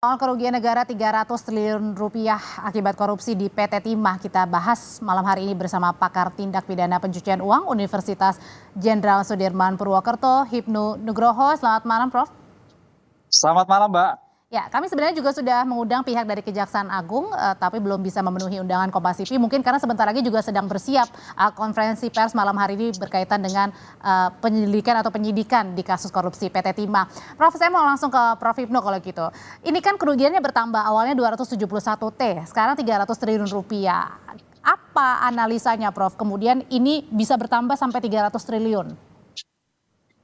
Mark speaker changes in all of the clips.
Speaker 1: Soal kerugian negara 300 triliun rupiah akibat korupsi di PT Timah kita bahas malam hari ini bersama pakar tindak pidana pencucian uang Universitas Jenderal Sudirman Purwokerto, Hipnu Nugroho. Selamat malam, Prof.
Speaker 2: Selamat malam, Mbak.
Speaker 1: Ya, kami sebenarnya juga sudah mengundang pihak dari Kejaksaan Agung, tapi belum bisa memenuhi undangan Kompas TV. Mungkin karena sebentar lagi juga sedang bersiap konferensi pers malam hari ini berkaitan dengan penyelidikan atau penyidikan di kasus korupsi PT Timah. Prof, saya mau langsung ke Prof Hipnu kalau gitu. Ini kan kerugiannya bertambah, awalnya 271 T, sekarang 300 triliun rupiah. Apa analisanya, Prof? Kemudian ini bisa bertambah sampai 300 triliun?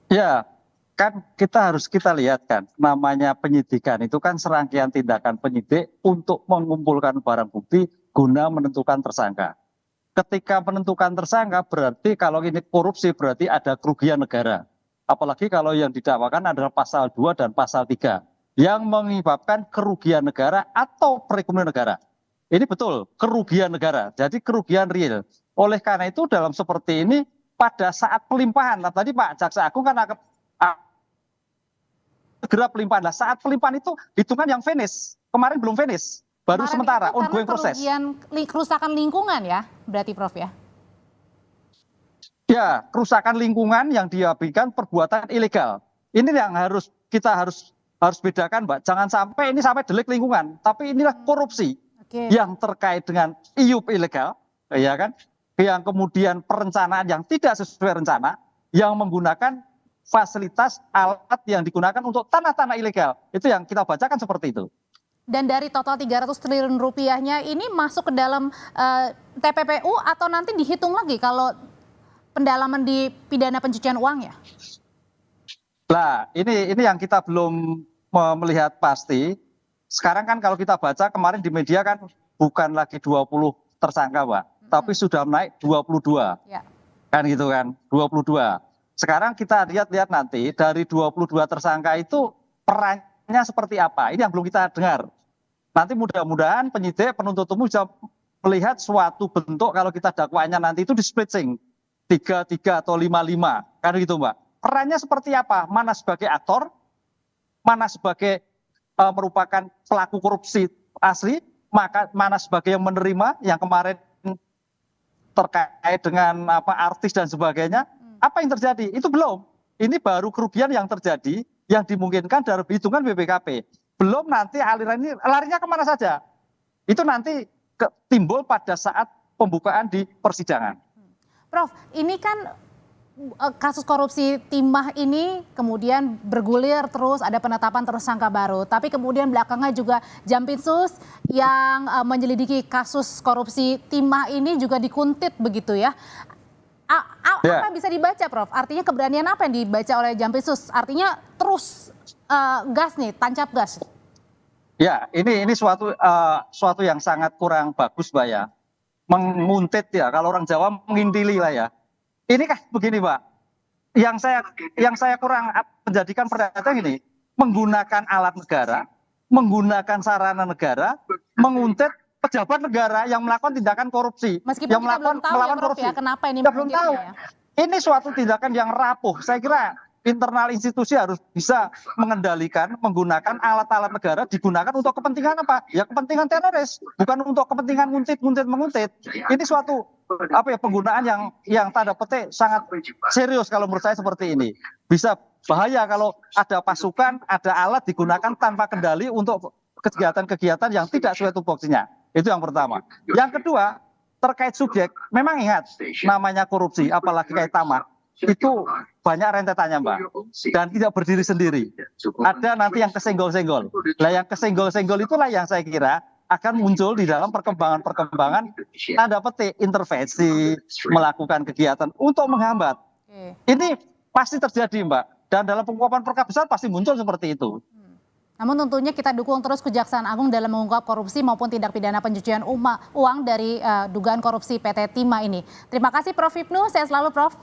Speaker 2: Ya, kan kita lihat kan, namanya penyidikan itu kan serangkaian tindakan penyidik untuk mengumpulkan barang bukti guna menentukan tersangka. Ketika menentukan tersangka berarti kalau ini korupsi berarti ada kerugian negara. Apalagi kalau yang didakwakan adalah pasal 2 dan pasal 3 yang menyebabkan kerugian negara atau perekonomian negara. Ini betul, kerugian negara, jadi kerugian real. Oleh karena itu dalam seperti ini pada saat pelimpahan, nah tadi Pak Jaksa Agung kan segera pelimpahan. Nah, saat pelimpahan itu hitungan yang finish. Kemarin belum finish, baru
Speaker 1: Kemarin
Speaker 2: sementara
Speaker 1: itu
Speaker 2: ongoing proses.
Speaker 1: Kerugian kerusakan lingkungan ya, berarti Prof ya?
Speaker 2: Ya, kerusakan lingkungan yang diakibatkan perbuatan ilegal. Ini yang kita harus bedakan, Mbak. Jangan sampai ini sampai delik lingkungan, tapi inilah korupsi yang terkait dengan iup ilegal, ya kan? Yang kemudian perencanaan yang tidak sesuai rencana, yang menggunakan fasilitas alat yang digunakan untuk tanah-tanah ilegal. Itu yang kita bacakan seperti itu.
Speaker 1: Dan dari total 300 triliun rupiahnya ini masuk ke dalam TPPU atau nanti dihitung lagi kalau pendalaman di pidana pencucian uang ya?
Speaker 2: Nah, ini yang kita belum melihat pasti. Sekarang kan kalau kita baca kemarin di media kan bukan lagi 20 tersangka, Pak, tapi sudah naik 22. Ya. Kan gitu kan, 22. Sekarang kita lihat nanti dari 22 tersangka itu perannya seperti apa. Ini yang belum kita dengar. Nanti mudah-mudahan penyidik penuntut umum bisa melihat suatu bentuk kalau kita dakwaannya nanti itu di splitting 3-3 atau 5-5. Kan gitu, Mbak. Perannya seperti apa? Mana sebagai aktor, mana sebagai merupakan pelaku korupsi asli, mana sebagai yang menerima yang kemarin terkait dengan artis dan sebagainya. Apa yang terjadi? Itu belum. Ini baru kerugian yang terjadi yang dimungkinkan dari hitungan BPKP. Belum nanti aliran ini larinya kemana saja. Itu nanti timbul pada saat pembukaan di persidangan.
Speaker 1: Prof, ini kan kasus korupsi Timah ini kemudian bergulir terus, ada penetapan tersangka baru. Tapi kemudian belakangnya juga Jampitsus yang menyelidiki kasus korupsi Timah ini juga dikuntit begitu ya. Apa yang bisa dibaca, Prof? Artinya keberanian apa yang dibaca oleh Jampitsus? Artinya terus gas nih, tancap gas.
Speaker 2: Ya, ini suatu yang sangat kurang bagus, Mbak ya. Menguntit ya, kalau orang Jawa mengintili lah ya. Ini kan begini, Mbak. Yang saya kurang menjadikan perhatian ini, menggunakan alat negara, menggunakan sarana negara, menguntit pejabat negara yang melakukan tindakan korupsi,
Speaker 1: meskipun
Speaker 2: yang
Speaker 1: kita belum tahu ya, Prof, ya, kenapa ini
Speaker 2: belum tahu. Ya? Ini suatu tindakan yang rapuh. Saya kira internal institusi harus bisa mengendalikan, menggunakan alat-alat negara digunakan untuk kepentingan apa? Ya kepentingan teroris, bukan untuk kepentingan menguntit. Ini suatu penggunaan yang tanda petik sangat serius kalau menurut saya seperti ini. Bisa bahaya kalau ada pasukan, ada alat digunakan tanpa kendali untuk kegiatan-kegiatan yang tidak sesuai tupoksinya. Itu yang pertama. Yang kedua, terkait subjek, memang ingat namanya korupsi, apalagi kayak Tamar, itu banyak rentetannya, Mbak. Dan tidak berdiri sendiri. Ada nanti yang kesenggol-senggol. Nah, yang kesenggol-senggol itulah yang saya kira akan muncul di dalam perkembangan tanda petik intervensi, melakukan kegiatan untuk menghambat. Ini pasti terjadi, Mbak. Dan dalam pengungkapan perkara besar pasti muncul seperti itu.
Speaker 1: Namun tentunya kita dukung terus Kejaksaan Agung dalam mengungkap korupsi maupun tindak pidana pencucian uang dari dugaan korupsi PT Timah ini. Terima kasih Prof Hipnu, sehat selalu Prof.